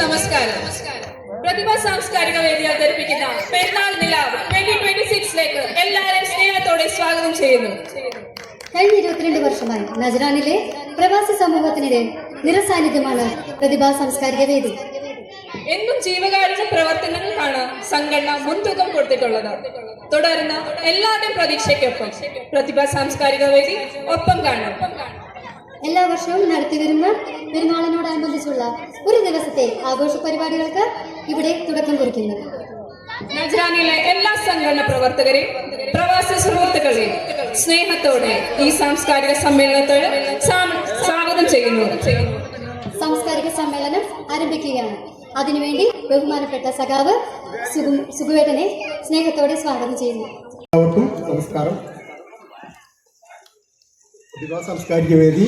നമസ്കാരം. പ്രതിഭ സാംസ്കാരിക വേദി അവതരിപ്പിക്കുന്ന പെരുന്നാൾ നിലാവ് 2026ലേക്ക് എല്ലാവരെയും സ്നേഹത്തോടെ സ്വാഗതം ചെയ്യുന്നു. കഴിഞ്ഞ 22 വർഷമായി നജ്റാനിലെ പ്രവാസി സമൂഹത്തിനിടെ നിറസാന്നിധ്യമാണ് പ്രതിഭാ സാംസ്കാരിക വേദി. എന്നും ജീവകാരുണ്യ പ്രവർത്തനങ്ങൾക്കാണ് സംഘടന മുൻതൂക്കം കൊടുത്തിട്ടുള്ളത്. തുടർന്ന് എല്ലാവരുടെയും പ്രതീക്ഷയ്ക്കൊപ്പം പ്രതിഭാ സാംസ്കാരിക വേദി ഒപ്പം കാണും. എല്ലാ വർഷവും നടത്തിവരുന്ന പെരുന്നാളിനോടനുബന്ധിച്ചുള്ള ഒരു ദിവസത്തെ ആഘോഷ പരിപാടികൾക്ക് ഇവിടെ തുടക്കം കുറിക്കുന്നു. നജ്റാനിലെ എല്ലാ സംഘടന പ്രവർത്തകരെയും പ്രവാസി സുഹൃത്തുക്കളെയും സ്നേഹത്തോടെ ഈ സാംസ്കാരിക സമ്മേളനത്തോട് സ്വാഗതം ചെയ്യുന്നു. സാംസ്കാരിക സമ്മേളനം ആരംഭിക്കുകയാണ്. അതിനുവേണ്ടി ബഹുമാനപ്പെട്ട സഖാവ് സുഖുവേട്ടനെ സ്നേഹത്തോടെ സ്വാഗതം ചെയ്യുന്നു. എല്ലാവർക്കും നമസ്കാരം. പ്രതിഭാ സാംസ്കാരിക വേദി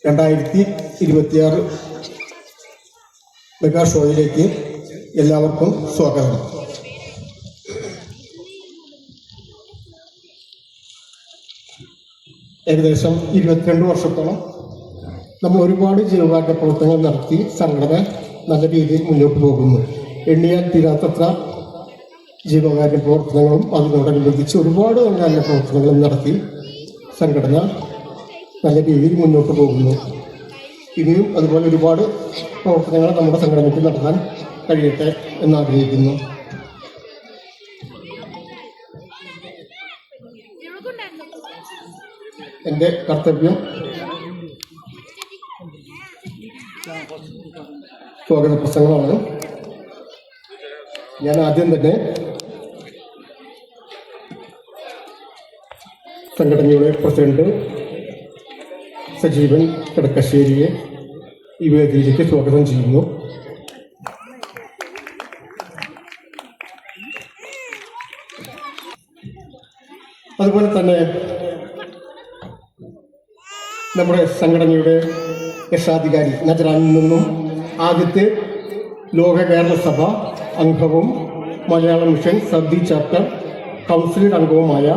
(2026) മെഗാ ഷോയിലേക്ക് എല്ലാവർക്കും സ്വാഗതം. ഏകദേശം 22 വർഷത്തോളം നമ്മൾ ഒരുപാട് ജീവകാരുണ്യ പ്രവർത്തനങ്ങൾ നടത്തി സംഘടന നല്ല രീതിയിൽ മുന്നോട്ട് പോകുന്നു. എണ്ണിയാൽ തീരാത്തത്ര ജീവകാരുണ്യ പ്രവർത്തനങ്ങളും അതിനോടനുബന്ധിച്ച് ഒരുപാട് നല്ല പ്രവർത്തനങ്ങളും നടത്തി സംഘടന നല്ല രീതിയിൽ മുന്നോട്ട് പോകുന്നു. ഇനിയും അതുപോലെ ഒരുപാട് പ്രവർത്തനങ്ങൾ നമ്മുടെ സംഘടനയ്ക്ക് നടത്താൻ കഴിയട്ടെ എന്നാഗ്രഹിക്കുന്നു. എൻ്റെ കർത്തവ്യം സ്വാഗത പ്രസംഗമാണ്. ഞാൻ ആദ്യം തന്നെ സംഘടനയുടെ പ്രസിഡന്റ് സജീവൻ കിടക്കശ്ശേരിയെ ഈ വേദിയിലേക്ക് സ്വാഗതം ചെയ്യുന്നു. അതുപോലെ തന്നെ നമ്മുടെ സംഘടനയുടെ രക്ഷാധികാരി നജ്റാനിൽ നിന്നും ആദ്യത്തെ ലോക കേരള സഭ അംഗവും Malayalam mission Saudi chapter councillor അംഗവുമായ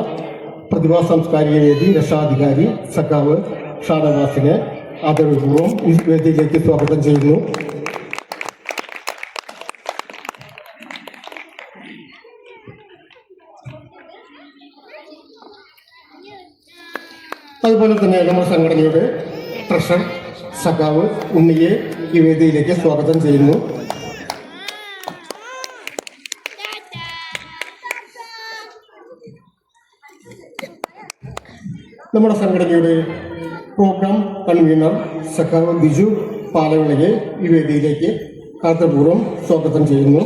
പ്രതിഭാ സാംസ്കാരിക വേദി രക്ഷാധികാരി സഖാവ് ഷാനവാസിനെ ആദരപൂർവ്വം ഈ വേദിയിലേക്ക് സ്വാഗതം ചെയ്യുന്നു. അതുപോലെ തന്നെ നമ്മുടെ സംഘടനയുടെ ട്രഷറർ സഖാവ് ഉണ്ണിയെ ഈ വേദിയിലേക്ക് സ്വാഗതം ചെയ്യുന്നു. നമ്മുടെ സംഘടനയുടെ പ്രോഗ്രാം കൺവീനർ സഖാവ് ബിജു പാലവിളയെ ഈ വേദിയിലേക്ക് ആദരപൂർവ്വം സ്വാഗതം ചെയ്യുന്നു.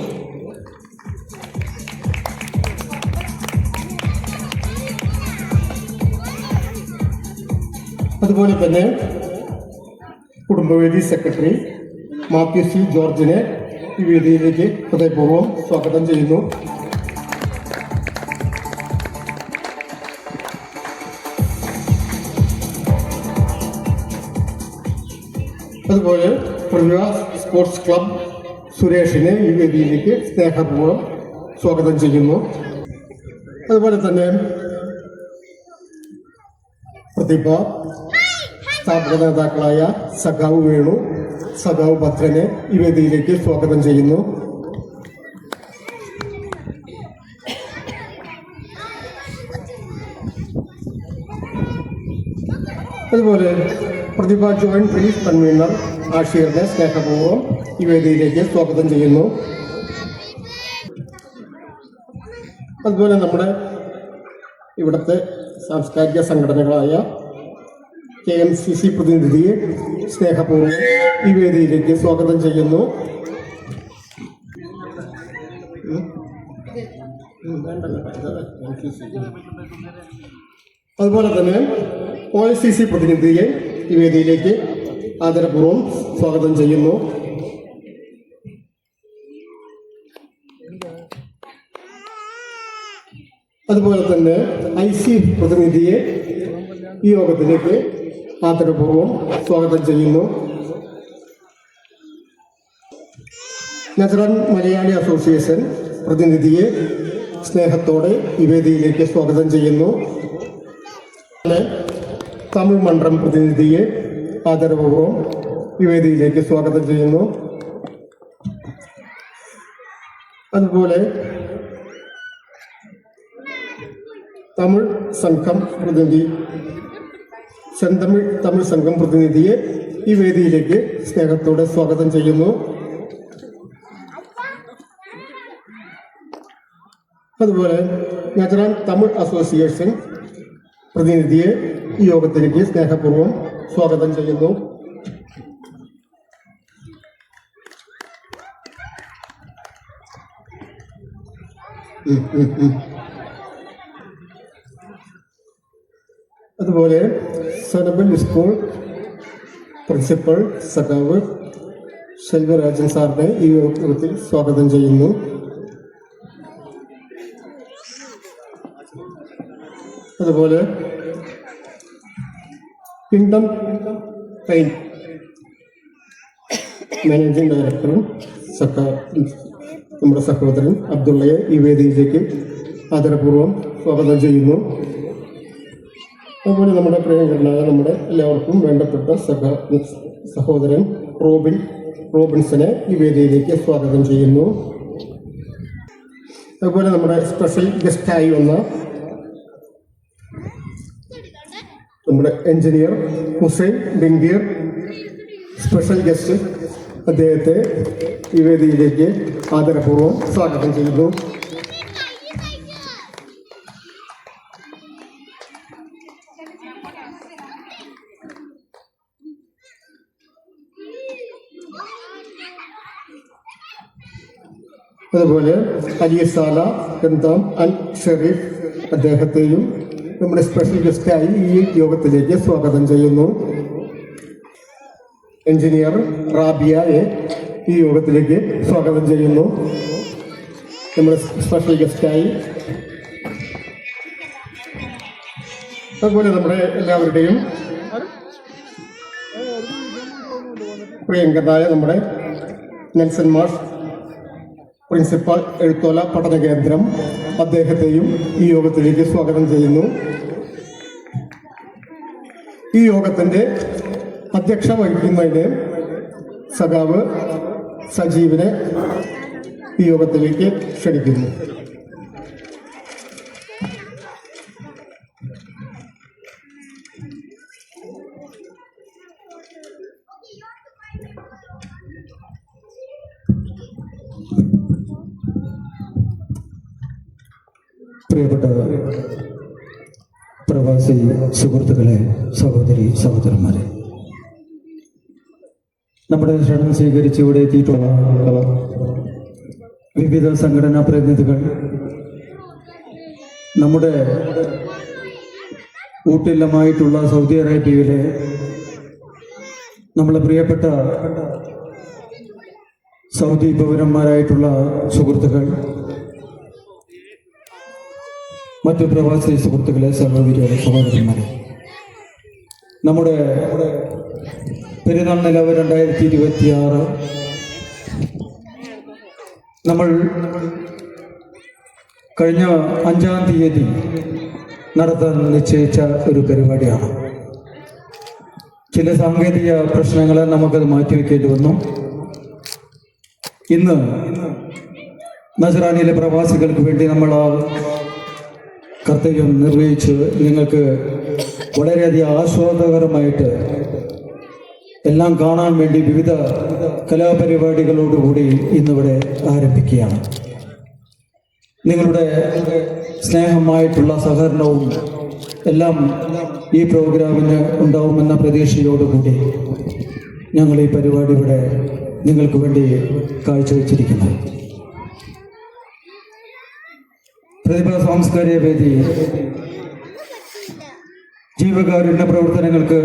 അതുപോലെ തന്നെ കുടുംബവേദി സെക്രട്ടറി മാത്യു സി ജോർജിനെ ഈ വേദിയിലേക്ക് ഹൃദയപൂർവ്വം സ്വാഗതം ചെയ്യുന്നു. അതുപോലെ പ്രതിഭ സ്പോർട്സ് ക്ലബ് സുരേഷിനെ ഈ വേദിയിലേക്ക് സ്നേഹപൂർവ്വം സ്വാഗതം ചെയ്യുന്നു. അതുപോലെ തന്നെ പ്രതിഭ സ്ഥാപക നേതാക്കളായ സഖാവ് വേണു, സഖാവ് ഭദ്രനെ ഈ വേദിയിലേക്ക് സ്വാഗതം ചെയ്യുന്നു. അതുപോലെ പ്രതിഭ ജോയിന്റ് റിലീഫ് കൺവീനർ ആഷിറിനെ സ്നേഹപൂർവ്വം ഈ വേദിയിലേക്ക് സ്വാഗതം ചെയ്യുന്നു. അതുപോലെ നമ്മുടെ ഇവിടുത്തെ സാംസ്കാരിക സംഘടനകളായ KMCC പ്രതിനിധിയെ സ്നേഹപൂർവ്വം ഈ വേദിയിലേക്ക് സ്വാഗതം ചെയ്യുന്നു. അതുപോലെ തന്നെ OICC പ്രതിനിധിയെ ഈ വേദിയിലേക്ക് ആദരപൂർവ്വം സ്വാഗതം ചെയ്യുന്നു. അതുപോലെ തന്നെ IC പ്രതിനിധിയെ ഈ യോഗത്തിലേക്ക് ആദരപൂർവ്വം സ്വാഗതം ചെയ്യുന്നു. നജ്റാൻ മലയാളി അസോസിയേഷൻ പ്രതിനിധിയെ സ്നേഹത്തോടെ ഈ വേദിയിലേക്ക് സ്വാഗതം ചെയ്യുന്നു. തമിഴ് മണ്ഡലം പ്രതിനിധിയെ ആദരപൂർവ്വം ഈ വേദിയിലേക്ക് സ്വാഗതം ചെയ്യുന്നു. അതുപോലെ തമിഴ് സംഘം പ്രതിനിധി തമിഴ് സംഘം പ്രതിനിധിയെ ഈ വേദിയിലേക്ക് സ്നേഹത്തോടെ സ്വാഗതം ചെയ്യുന്നു. അതുപോലെ നജറാൻ തമിഴ് അസോസിയേഷൻ പ്രതിനിധിയെ ഈ യോഗത്തിലേക്ക് സ്നേഹപൂർവ്വം സ്വാഗതം ചെയ്യുന്നു. അതുപോലെ സനബൽ സ്കൂൾ പ്രിൻസിപ്പൽ സഖാവ് ശെൽവരാജൻ സാറിനെ ഈ യോഗത്തിൽ സ്വാഗതം ചെയ്യുന്നു. അതുപോലെ കിങ്ഡം പെയിന്റ് മാനേജിംഗ് ഡയറക്ടറും നമ്മുടെ സഹോദരൻ അബ്ദുള്ളയെ ഈ വേദിയിലേക്ക് ആദരപൂർവ്വം സ്വാഗതം ചെയ്യുന്നു. അതുപോലെ നമ്മുടെ പ്രിയങ്കരനായ നമ്മുടെ എല്ലാവർക്കും വേണ്ടപ്പെട്ട സഹോദരൻ റോബിൻസനെ ഈ വേദിയിലേക്ക് സ്വാഗതം ചെയ്യുന്നു. അതുപോലെ നമ്മുടെ സ്പെഷ്യൽ ഗസ്റ്റായി വന്ന നമ്മുടെ എഞ്ചിനീയർ ഹുസൈൻ ബിൻഗീർ സ്പെഷ്യൽ ഗസ്റ്റ്, അദ്ദേഹത്തെ ഈ വേദിയിലേക്ക് ആദരപൂർവ്വം സ്വാഗതം ചെയ്യുന്നു. അതുപോലെ അലിയസാല കന്താം അൽ ഷെരീഫ് അദ്ദേഹത്തെയും നമ്മുടെ സ്പെഷ്യൽ ഗസ്റ്റായി ഈ യോഗത്തിലേക്ക് സ്വാഗതം ചെയ്യുന്നു. എഞ്ചിനീയർ റാബിയയെ ഈ യോഗത്തിലേക്ക് സ്വാഗതം ചെയ്യുന്നു. നമ്മുടെ സ്പെഷ്യൽ ഗസ്റ്റായി അതുപോലെ നമ്മുടെ എല്ലാവരുടെയും പ്രിയങ്കരനായ നമ്മുടെ നെൽസൺ മാഷ് പ്രിൻസിപ്പൽ എഴുത്തോല പഠന കേന്ദ്രം, അദ്ദേഹത്തെയും ഈ യോഗത്തിലേക്ക് സ്വാഗതം ചെയ്യുന്നു. ഈ യോഗത്തിന്റെ അധ്യക്ഷ വഹിക്കുന്നതിന് സഖാവ് സജീവിനെ ഈ യോഗത്തിലേക്ക് ക്ഷണിക്കുന്നു. പ്രിയപ്പെട്ട പ്രവാസി സുഹൃത്തുക്കളെ, സഹോദരന്മാരെ, നമ്മുടെ ക്ഷണം സ്വീകരിച്ച് ഇവിടെ എത്തിയിട്ടുള്ള വിവിധ സംഘടനാ പ്രതിനിധികൾ, നമ്മുടെ ഊട്ടില്ലമായിട്ടുള്ള സൗദി അറേബ്യയിലെ നമ്മളെ പ്രിയപ്പെട്ട സൗദി പൗരന്മാരായിട്ടുള്ള സുഹൃത്തുക്കൾ, മറ്റു പ്രവാസി സുഹൃത്തുക്കളെ, സഹോദരന്മാരെ, നമ്മുടെ പെരുന്നാൾ നിലവ് 2026 നമ്മൾ കഴിഞ്ഞ 5-ാം തീയതി നടത്താൻ നിശ്ചയിച്ച ഒരു പരിപാടിയാണ്. ചില സാങ്കേതിക പ്രശ്നങ്ങളെ നമുക്കത് മാറ്റിവെക്കേണ്ടി വന്നു. ഇന്ന് നസ്രാനിയിലെ പ്രവാസികൾക്ക് വേണ്ടി നമ്മൾ ആ കർത്തവ്യം നിർവഹിച്ച് നിങ്ങൾക്ക് വളരെയധികം ആസ്വാദകരമായിട്ട് എല്ലാം കാണാൻ വേണ്ടി വിവിധ കലാപരിപാടികളോടുകൂടി ഇന്നിവിടെ ആരംഭിക്കുകയാണ്. നിങ്ങളുടെ സ്നേഹമായിട്ടുള്ള സഹകരണവും എല്ലാം ഈ പ്രോഗ്രാമിന് ഉണ്ടാവുമെന്ന പ്രതീക്ഷയോടുകൂടി ഞങ്ങൾ ഈ പരിപാടി ഇവിടെ നിങ്ങൾക്ക് വേണ്ടി കാഴ്ചവെച്ചിരിക്കുന്നത്. പ്രതിഭ സാംസ്കാരിക വേദി ജീവകാരുണ്യ പ്രവർത്തനങ്ങൾക്ക്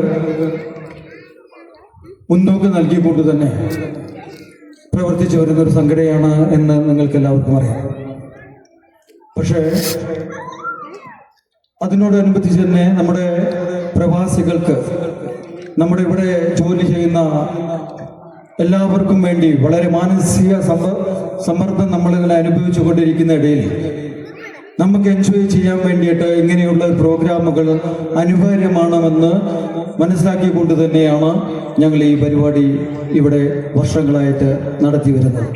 മുൻതൂക്കം നൽകിക്കൊണ്ട് തന്നെ പ്രവർത്തിച്ചു വരുന്നൊരു സംഘടനയാണ് എന്ന് നിങ്ങൾക്ക് എല്ലാവർക്കും അറിയാം. പക്ഷേ അതിനോടനുബന്ധിച്ച് തന്നെ നമ്മുടെ പ്രവാസികൾക്ക്, നമ്മുടെ ഇവിടെ ജോലി ചെയ്യുന്ന എല്ലാവർക്കും വേണ്ടി വളരെ മാനസിക സമ്മർദ്ദം നമ്മളിങ്ങനെ അനുഭവിച്ചു കൊണ്ടിരിക്കുന്ന ഇടയിൽ നമുക്ക് എൻജോയ് ചെയ്യാൻ വേണ്ടിയിട്ട് ഇങ്ങനെയുള്ള പ്രോഗ്രാമുകൾ അനിവാര്യമാണെന്ന് മനസ്സിലാക്കിക്കൊണ്ട് തന്നെയാണ് ഞങ്ങൾ ഈ പരിപാടി ഇവിടെ വർഷങ്ങളായിട്ട് നടത്തി വരുന്നത്.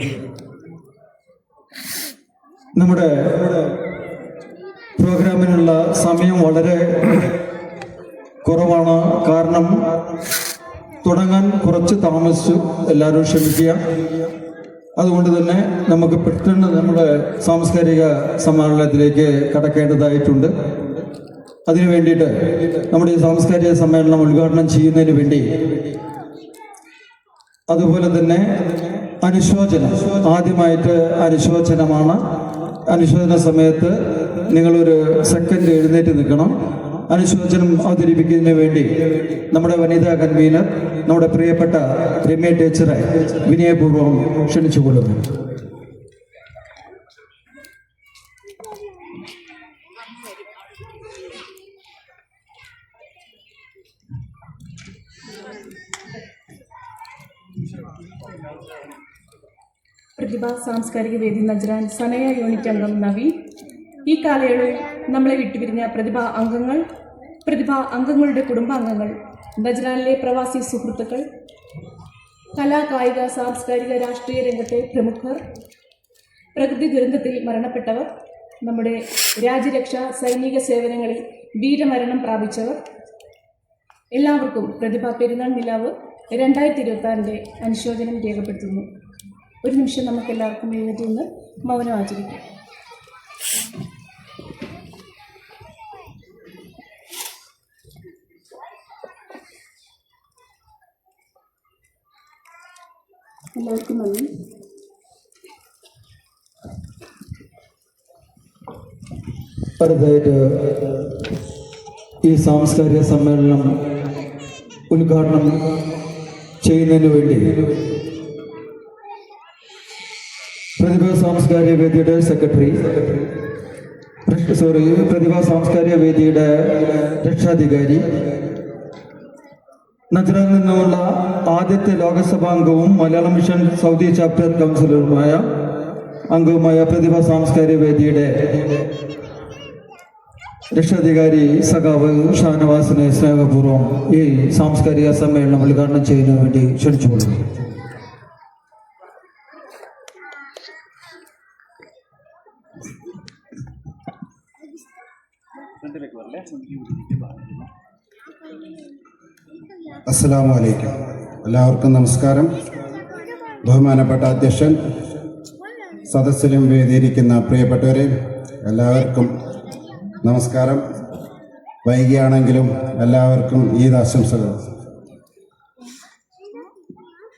നമ്മുടെ പ്രോഗ്രാമിനുള്ള സമയം വളരെ കുറവാണ്. കാരണം തുടങ്ങാൻ കുറച്ച് താമസിച്ചു, എല്ലാവരും ക്ഷമിക്കുക. അതുകൊണ്ട് തന്നെ നമുക്ക് പെട്ടെന്ന് നമ്മുടെ സാംസ്കാരിക സമ്മേളനത്തിലേക്ക് കടക്കേണ്ടതായിട്ടുണ്ട്. അതിനു വേണ്ടിയിട്ട് നമ്മുടെ ഈ സാംസ്കാരിക സമ്മേളനം ഉദ്ഘാടനം ചെയ്യുന്നതിന് വേണ്ടി, അതുപോലെ തന്നെ അനുശോചനം, ആദ്യമായിട്ട് അനുശോചനമാണ്. അനുശോചന സമയത്ത് നിങ്ങളൊരു സെക്കൻഡ് എഴുന്നേറ്റ് നിൽക്കണം. അനുശോചനം അവതരിപ്പിക്കുന്നതിന് വേണ്ടി നമ്മുടെ വനിതാ കൺവീനർ, നമ്മുടെ പ്രിയപ്പെട്ട രമ്യ ടീച്ചറെ വിനയപൂർവ്വം ക്ഷണിച്ചുകൊള്ളുന്നു. പ്രതിഭ സാംസ്കാരിക വേദി നജ്റാൻ സനയ യൂണിറ്റ് അംഗം നവീൻ, ഈ കാലയളവിൽ നമ്മളെ വിട്ടുപിരിഞ്ഞ പ്രതിഭാ അംഗങ്ങളുടെ കുടുംബാംഗങ്ങൾ, നജ്റാനിലെ പ്രവാസി സുഹൃത്തുക്കൾ, കലാ കായിക സാംസ്കാരിക രാഷ്ട്രീയ രംഗത്തെ പ്രമുഖർ, പ്രകൃതി ദുരന്തത്തിൽ മരണപ്പെട്ടവർ, നമ്മുടെ രാജ്യരക്ഷാ സൈനിക സേവനങ്ങളിൽ വീരമരണം പ്രാപിച്ചവർ, എല്ലാവർക്കും പ്രതിഭ പെരുന്നാൾ നിലാവ് 2026 അനുശോചനം രേഖപ്പെടുത്തുന്നു. ഒരു നിമിഷം നമുക്കെല്ലാവർക്കും എഴുന്നേറ്റ് നിന്ന് മൗനം ആചരിക്കാം. എല്ലാവർക്കും നന്ദി. അടുത്തതായിട്ട് ഈ സാംസ്കാരിക സമ്മേളനം ഉദ്ഘാടനം ചെയ്യുന്നതിന് വേണ്ടി പ്രതിഭ സാംസ്കാരിക വേദിയുടെ പ്രതിഭ സാംസ്കാരിക വേദിയുടെ രക്ഷാധികാരി, നജ്റാനിൽ നിന്നുമുള്ള ആദ്യത്തെ ലോകസഭാംഗവും മലയാളം മിഷൻ സൗദി ചാപ്റ്റർ കൗൺസിലറുമായ അംഗവുമായ പ്രതിഭ സാംസ്കാരിക വേദിയുടെ രക്ഷാധികാരി സഖാവ് ഷാനവാസിനെ സ്നേഹപൂർവ്വം ഈ സാംസ്കാരിക സമ്മേളനം ഉദ്ഘാടനം ചെയ്യുന്നതിന് വേണ്ടി ക്ഷണിച്ചുകൊള്ളുന്നു. അസ്സലാമു അലൈക്കും. എല്ലാവർക്കും നമസ്കാരം. ബഹുമാനപ്പെട്ട അധ്യക്ഷൻ, സദസ്സിലും വേദിയിരിക്കുന്ന പ്രിയപ്പെട്ടവരെ എല്ലാവർക്കും നമസ്കാരം. വൈകിയാണെങ്കിലും എല്ലാവർക്കും ഈദ് ആശംസകൾ.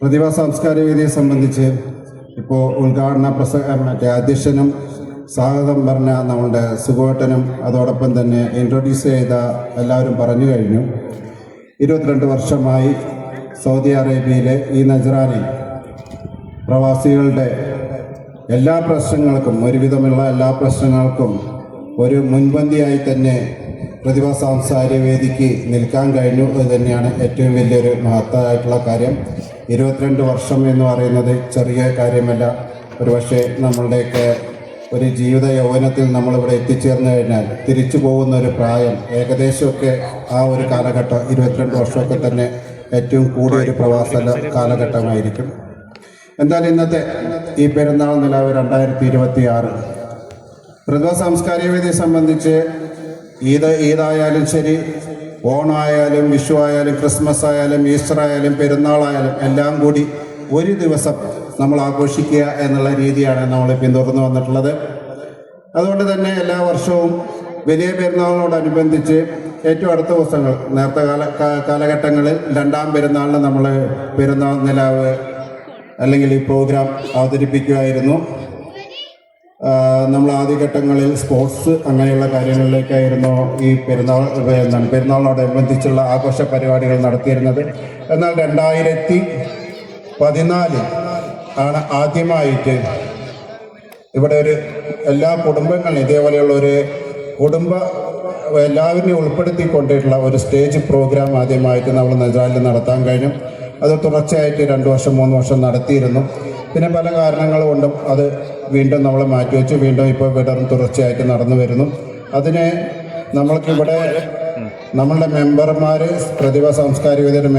പ്രതിഭ സാംസ്കാരിക വേദിയെ സംബന്ധിച്ച് ഇപ്പോൾ ഉദ്ഘാടന അധ്യക്ഷനും സ്വാഗതം പറഞ്ഞ നമ്മളുടെ സുഖോട്ടനും അതോടൊപ്പം തന്നെ ഇൻട്രൊഡ്യൂസ് ചെയ്ത എല്ലാവരും പറഞ്ഞു കഴിഞ്ഞു. 22 വർഷമായി സൗദി അറേബ്യയിലെ ഈ നജ്റാനിൽ പ്രവാസികളുടെ എല്ലാ പ്രശ്നങ്ങൾക്കും, ഒരുവിധമുള്ള എല്ലാ പ്രശ്നങ്ങൾക്കും ഒരു മുൻപന്തിയായി തന്നെ പ്രതിഭ സാംസ്കാരിക വേദിക്ക് നിൽക്കാൻ കഴിഞ്ഞു. അത് തന്നെയാണ് ഏറ്റവും വലിയൊരു മഹത്തായിട്ടുള്ള കാര്യം. 22 വർഷം എന്ന് പറയുന്നത് ചെറിയ കാര്യമല്ല. ഒരുപക്ഷെ നമ്മളുടെയൊക്കെ ഒരു ജീവിത യൗവനത്തിൽ നമ്മളിവിടെ എത്തിച്ചേർന്ന് കഴിഞ്ഞാൽ തിരിച്ചു പോകുന്ന ഒരു പ്രായം ഏകദേശമൊക്കെ ആ ഒരു കാലഘട്ടം 22 വർഷമൊക്കെ തന്നെ ഏറ്റവും കൂടിയൊരു പ്രവാസ കാലഘട്ടമായിരിക്കും. എന്തായാലും ഇന്നത്തെ ഈ പെരുന്നാൾ നിലാവ് 2026 പ്രതിഭ സാംസ്കാരിക വേദിയെ സംബന്ധിച്ച് ഈദായാലും ശരി, ഓണമായാലും വിഷു ആയാലും ക്രിസ്മസ് ആയാലും ഈസ്റ്റർ ആയാലും പെരുന്നാളായാലും എല്ലാം കൂടി ഒരു ദിവസം നമ്മൾ ആഘോഷിക്കുക എന്നുള്ള രീതിയാണ് നമ്മൾ പിന്തുടർന്ന് വന്നിട്ടുള്ളത്. അതുകൊണ്ട് തന്നെ എല്ലാ വർഷവും വലിയ പെരുന്നാളിനോടനുബന്ധിച്ച് ഏറ്റവും അടുത്ത ദിവസങ്ങൾ, നേരത്തെ കാലഘട്ടങ്ങളിൽ 2ാം പെരുന്നാളിന് നമ്മൾ പെരുന്നാൾ നിലാവ് അല്ലെങ്കിൽ ഈ പ്രോഗ്രാം അവതരിപ്പിക്കുമായിരുന്നു. നമ്മൾ ആദ്യഘട്ടങ്ങളിൽ സ്പോർട്സ് അങ്ങനെയുള്ള കാര്യങ്ങളിലേക്കായിരുന്നു ഈ പെരുന്നാളിനോടനുബന്ധിച്ചുള്ള ആഘോഷ പരിപാടികൾ നടത്തിയിരുന്നത്. എന്നാൽ 2014 ആണ് ആദ്യമായിട്ട് ഇവിടെ ഒരു എല്ലാ കുടുംബങ്ങളും ഇതേപോലെയുള്ള ഒരു എല്ലാവരെയും ഉൾപ്പെടുത്തിക്കൊണ്ടിട്ടുള്ള ഒരു സ്റ്റേജ് പ്രോഗ്രാം ആദ്യമായിട്ട് നമ്മൾ നജ്റാനിൽ നടത്താൻ കഴിഞ്ഞു. അത് തുടർച്ചയായിട്ട് 2 വർഷം 3 വർഷം നടത്തിയിരുന്നു. പിന്നെ പല കാരണങ്ങൾ കൊണ്ടും അത് വീണ്ടും നമ്മൾ മാറ്റിവെച്ചു. വീണ്ടും ഇപ്പോൾ വിടർന്ന് തുടർച്ചയായിട്ട് നടന്നു വരുന്നു. അതിന് നമ്മൾക്കിവിടെ നമ്മളുടെ മെമ്പർമാർ, പ്രതിഭ സാംസ്കാരിക വേദിയുടെ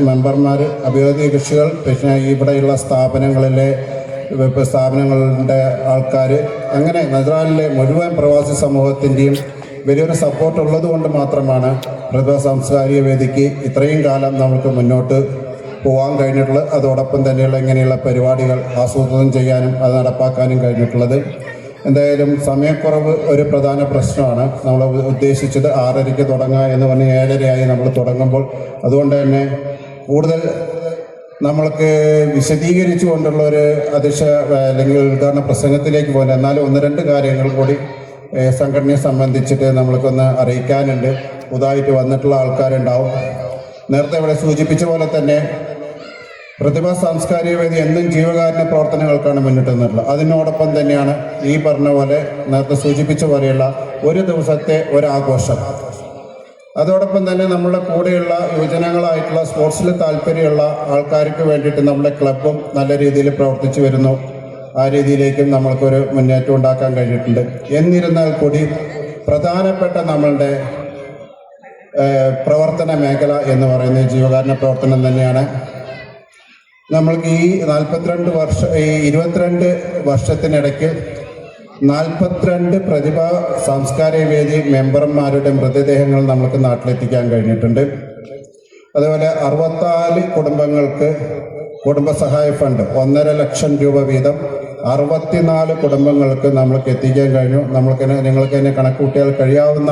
മെമ്പർമാർ, അഭിവൃദ്ധി കൃഷികൾ, പിന്നെ ഇവിടെയുള്ള സ്ഥാപനങ്ങളുടെ ആൾക്കാർ, അങ്ങനെ നസ്രാനിലെ മുഴുവൻ പ്രവാസി സമൂഹത്തിൻ്റെയും വലിയൊരു സപ്പോർട്ട് ഉള്ളത് കൊണ്ട് മാത്രമാണ് പ്രതിഭ സാംസ്കാരിക വേദിക്ക് ഇത്രയും കാലം നമുക്ക് മുന്നോട്ട് പോകാൻ കഴിഞ്ഞിട്ടുള്ളത്. അതോടൊപ്പം തന്നെയുള്ള ഇങ്ങനെയുള്ള പരിപാടികൾ ആസൂത്രണം ചെയ്യാനും അത് നടപ്പാക്കാനും കഴിഞ്ഞിട്ടുള്ളത്. എന്തായാലും സമയക്കുറവ് ഒരു പ്രധാന പ്രശ്നമാണ്. നമ്മൾ ഉദ്ദേശിച്ചത് 6:30 തുടങ്ങുക എന്ന് പറഞ്ഞ് 7:30 നമ്മൾ തുടങ്ങുമ്പോൾ, അതുകൊണ്ട് തന്നെ കൂടുതൽ നമ്മൾക്ക് വിശദീകരിച്ചു കൊണ്ടുള്ള ഒരു അല്ലെങ്കിൽ ഉദ്ഘാടന പ്രസംഗത്തിലേക്ക് പോകാൻ, എന്നാലും 1-2 കാര്യങ്ങൾ കൂടി സംഘടനയെ സംബന്ധിച്ചിട്ട് നമ്മൾക്കൊന്ന് അറിയിക്കാനുണ്ട്. പുതുതായിട്ട് വന്നിട്ടുള്ള ആൾക്കാരുണ്ടാവും. നേരത്തെ ഇവിടെ സൂചിപ്പിച്ച പോലെ തന്നെ പ്രതിഭ സാംസ്കാരിക വേദി എന്നും ജീവകാരുണ്യ പ്രവർത്തനങ്ങൾക്കാണ് മുന്നിട്ട് നിന്നിട്ടുള്ളത്. അതിനോടൊപ്പം തന്നെയാണ് ഈ പറഞ്ഞ പോലെ നേരത്തെ സൂചിപ്പിച്ച പോലെയുള്ള ഒരു ദിവസത്തെ ഒരാഘോഷം. അതോടൊപ്പം തന്നെ നമ്മുടെ കൂടെയുള്ള യുവജനങ്ങളായിട്ടുള്ള സ്പോർട്സിൽ താല്പര്യമുള്ള ആൾക്കാർക്ക് വേണ്ടിയിട്ട് നമ്മുടെ ക്ലബും നല്ല രീതിയിൽ പ്രവർത്തിച്ചു വരുന്നു. ആ രീതിയിലേക്കും നമ്മൾക്കൊരു മുന്നേറ്റം ഉണ്ടാക്കാൻ കഴിഞ്ഞിട്ടുണ്ട്. എന്നിരുന്നാൽ കൂടി പ്രധാനപ്പെട്ട നമ്മളുടെ പ്രവർത്തന മേഖല എന്ന് പറയുന്നത് ജീവകാരുണ്യ പ്രവർത്തനം തന്നെയാണ്. നമ്മൾക്ക് ഈ 22 വർഷത്തിനിടയ്ക്ക് 42 പ്രതിഭ സാംസ്കാരിക വേദി മെമ്പർമാരുടെ മൃതദേഹങ്ങൾ നമുക്ക് നാട്ടിലെത്തിക്കാൻ കഴിഞ്ഞിട്ടുണ്ട്. അതുപോലെ 64 കുടുംബങ്ങൾക്ക് കുടുംബസഹായ ഫണ്ട് 1.5 ലക്ഷം രൂപ വീതം 64 കുടുംബങ്ങൾക്ക് നമ്മൾക്ക് എത്തിക്കാൻ കഴിഞ്ഞു. നിങ്ങൾക്ക് തന്നെ കണക്കുകൂട്ടിയാൽ കഴിയാവുന്ന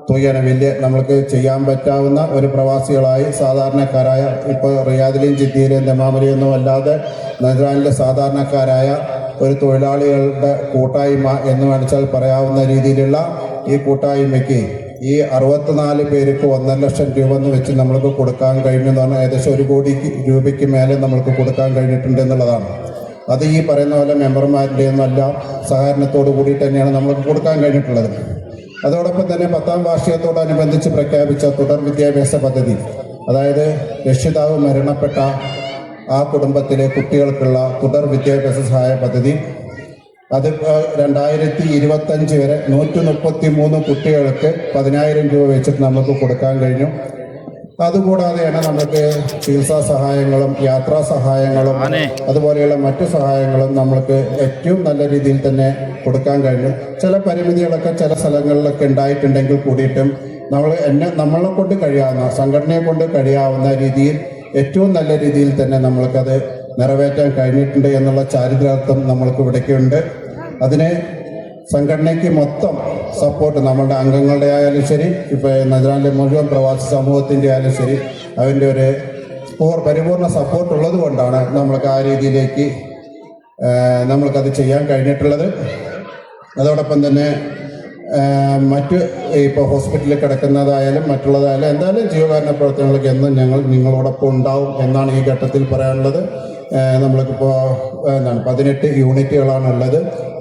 തുകയാണ്. നമ്മൾക്ക് ചെയ്യാൻ പറ്റാവുന്ന ഒരു പ്രവാസികളായി സാധാരണക്കാരായ, ഇപ്പോൾ റിയാദിലെയും ജിദ്ദയിലെയും ദമാമിലെയൊന്നും അല്ലാതെ നസ്രാനിലെ സാധാരണക്കാരായ ഒരു തൊഴിലാളികളുടെ കൂട്ടായ്മ എന്ന് വേണിച്ചാൽ പറയാവുന്ന രീതിയിലുള്ള ഈ കൂട്ടായ്മയ്ക്ക് ഈ 64 പേർക്ക് 1.5 ലക്ഷം രൂപ എന്ന് വെച്ച് നമ്മൾക്ക് കൊടുക്കാൻ കഴിഞ്ഞു എന്ന് പറഞ്ഞാൽ ഏകദേശം 1 കോടി രൂപയ്ക്ക് മേലെ നമ്മൾക്ക് കൊടുക്കാൻ കഴിഞ്ഞിട്ടുണ്ട് എന്നുള്ളതാണ്. അത് ഈ പറയുന്ന പോലെ മെമ്പർമാരുടെയൊന്നും അല്ല, സഹകരണത്തോടു കൂടിയിട്ട് തന്നെയാണ് നമ്മൾക്ക് കൊടുക്കാൻ കഴിഞ്ഞിട്ടുള്ളത്. അതോടൊപ്പം തന്നെ 10ാം വാർഷികത്തോടനുബന്ധിച്ച് പ്രഖ്യാപിച്ച തുടർ വിദ്യാഭ്യാസ പദ്ധതി, അതായത് രക്ഷിതാവ് മരണപ്പെട്ട ആ കുടുംബത്തിലെ കുട്ടികൾക്കുള്ള തുടർ വിദ്യാഭ്യാസ സഹായ പദ്ധതി, അത് 2025 വരെ 133 കുട്ടികൾക്ക് 10,000 രൂപ വെച്ചിട്ട് നമുക്ക് കൊടുക്കാൻ കഴിഞ്ഞു. അതുകൂടാതെയാണ് നമുക്ക് ചികിത്സാ സഹായങ്ങളും യാത്രാ സഹായങ്ങളും അതുപോലെയുള്ള മറ്റു സഹായങ്ങളും നമ്മൾക്ക് ഏറ്റവും നല്ല രീതിയിൽ തന്നെ കൊടുക്കാൻ കഴിഞ്ഞു. ചില പരിമിതികളൊക്കെ ചില സ്ഥലങ്ങളിലൊക്കെ ഉണ്ടായിട്ടുണ്ടെങ്കിൽ കൂടിയിട്ടും നമ്മളെ കൊണ്ട് കഴിയാവുന്ന, സംഘടനയെ കൊണ്ട് കഴിയാവുന്ന രീതിയിൽ ഏറ്റവും നല്ല രീതിയിൽ തന്നെ നമ്മൾക്കത് നിറവേറ്റാൻ കഴിഞ്ഞിട്ടുണ്ട് എന്നുള്ള ചാരിത്രാർത്ഥം നമ്മൾക്ക് ഇവിടേക്കുണ്ട്. അതിനെ സംഘടനയ്ക്ക് മൊത്തം സപ്പോർട്ട് നമ്മളുടെ അംഗങ്ങളുടെ ആയാലും ശരി, ഇപ്പോൾ നസ്രാനിലെ മുഴുവൻ പ്രവാസി സമൂഹത്തിൻ്റെ ആയാലും ശരി, അതിൻ്റെ ഒരു പരിപൂർണ സപ്പോർട്ട് ഉള്ളത് കൊണ്ടാണ് നമ്മൾക്ക് ആ രീതിയിലേക്ക് നമ്മൾക്കത് ചെയ്യാൻ കഴിഞ്ഞിട്ടുള്ളത്. അതോടൊപ്പം തന്നെ മറ്റ് ഇപ്പോൾ ഹോസ്പിറ്റലിൽ കിടക്കുന്നതായാലും മറ്റുള്ളതായാലും എന്തായാലും ജീവകാരുണ്യ പ്രവർത്തനങ്ങൾക്ക് എന്നും ഞങ്ങൾ നിങ്ങളോടൊപ്പം ഉണ്ടാവും എന്നാണ് ഈ ഘട്ടത്തിൽ പറയാനുള്ളത്. നമ്മൾക്കിപ്പോൾ 18 യൂണിറ്റുകളാണുള്ളത്.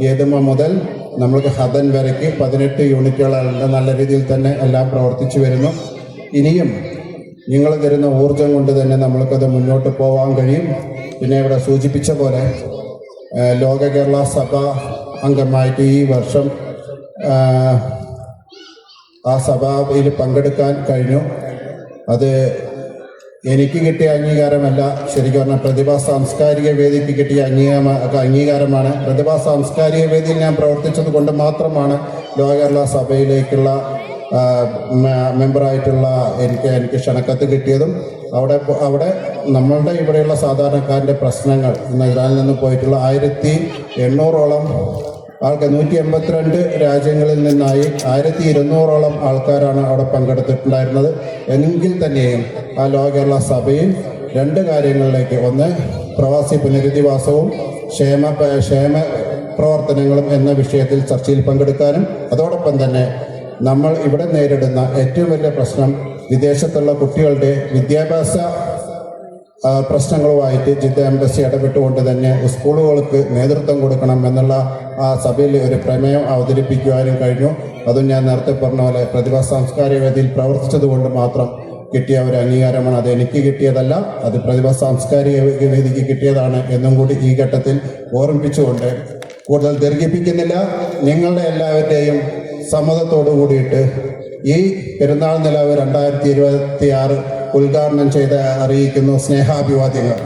ഏതുമ മുതൽ നമ്മൾക്ക് ഹദൻ വരയ്ക്ക് 18 യൂണിറ്റുകളുണ്ട്. നല്ല രീതിയിൽ തന്നെ എല്ലാം പ്രവർത്തിച്ചു വരുന്നു. ഇനിയും നിങ്ങൾ തരുന്ന ഊർജം കൊണ്ട് തന്നെ നമ്മൾക്കത് മുന്നോട്ട് പോകാൻ കഴിയും. പിന്നെ ഇവിടെ സൂചിപ്പിച്ച പോലെ ലോക കേരള സഭ അംഗമായിട്ട് ഈ വർഷം ആ സഭയിൽ പങ്കെടുക്കാൻ കഴിഞ്ഞു. അത് എനിക്ക് കിട്ടിയ അംഗീകാരമല്ല, ശരിക്കും പറഞ്ഞാൽ പ്രതിഭാ സാംസ്കാരിക വേദിക്ക് കിട്ടിയ അംഗീകാരമാണ്. പ്രതിഭാ സാംസ്കാരിക വേദിയിൽ ഞാൻ പ്രവർത്തിച്ചത് കൊണ്ട് മാത്രമാണ് ലോക കേരള സഭയിലേക്കുള്ള മെമ്പറായിട്ടുള്ള എനിക്ക് ക്ഷണക്കത്ത് കിട്ടിയതും. അവിടെ നമ്മളുടെ ഇവിടെയുള്ള സാധാരണക്കാരൻ്റെ പ്രശ്നങ്ങൾ ഇറാനിൽ നിന്ന് പോയിട്ടുള്ള 1800ഓളം ആൾക്കാർ 182 രാജ്യങ്ങളിൽ നിന്നായി 1200ഓളം ആൾക്കാരാണ് അവിടെ പങ്കെടുത്തിട്ടുണ്ടായിരുന്നത്. എങ്കിൽ തന്നെയും ആ ലോക കേരള സഭയിൽ 2 കാര്യങ്ങളിലേക്ക്, ഒന്ന് പ്രവാസി പുനരധിവാസവും ക്ഷേമ പ്രവർത്തനങ്ങളും എന്ന വിഷയത്തിൽ ചർച്ചയിൽ പങ്കെടുക്കാനും, അതോടൊപ്പം തന്നെ നമ്മൾ ഇവിടെ നേരിടുന്ന ഏറ്റവും വലിയ പ്രശ്നം വിദേശത്തുള്ള കുട്ടികളുടെ വിദ്യാഭ്യാസ പ്രശ്നങ്ങളുമായിട്ട് ജിദ്ദ എംബസി ഇടപെട്ടുകൊണ്ട് തന്നെ സ്കൂളുകൾക്ക് നേതൃത്വം കൊടുക്കണം എന്നുള്ള ആ സഭയിൽ ഒരു പ്രമേയം അവതരിപ്പിക്കുവാനും കഴിഞ്ഞു. അതും ഞാൻ നേരത്തെ പറഞ്ഞ പോലെ പ്രതിഭാ സാംസ്കാരിക വേദിയിൽ പ്രവർത്തിച്ചതുകൊണ്ട് മാത്രം കിട്ടിയ ഒരു അംഗീകാരമാണ്. അത് എനിക്ക് കിട്ടിയതല്ല, അത് പ്രതിഭാ സാംസ്കാരിക വേദിക്ക് കിട്ടിയതാണ് എന്നും കൂടി ഈ ഘട്ടത്തിൽ ഓർമ്മിപ്പിച്ചുകൊണ്ട് കൂടുതൽ ദീർഘിപ്പിക്കുന്നില്ല. നിങ്ങളുടെ എല്ലാവരുടെയും സമ്മതത്തോടു കൂടിയിട്ട് ഈ പെരുന്നാൾ നിലാവ് 2026 ഉദ്ഘാടനം ചെയ്ത് അറിയിക്കുന്നു. സ്നേഹാഭിവാദ്യങ്ങൾ.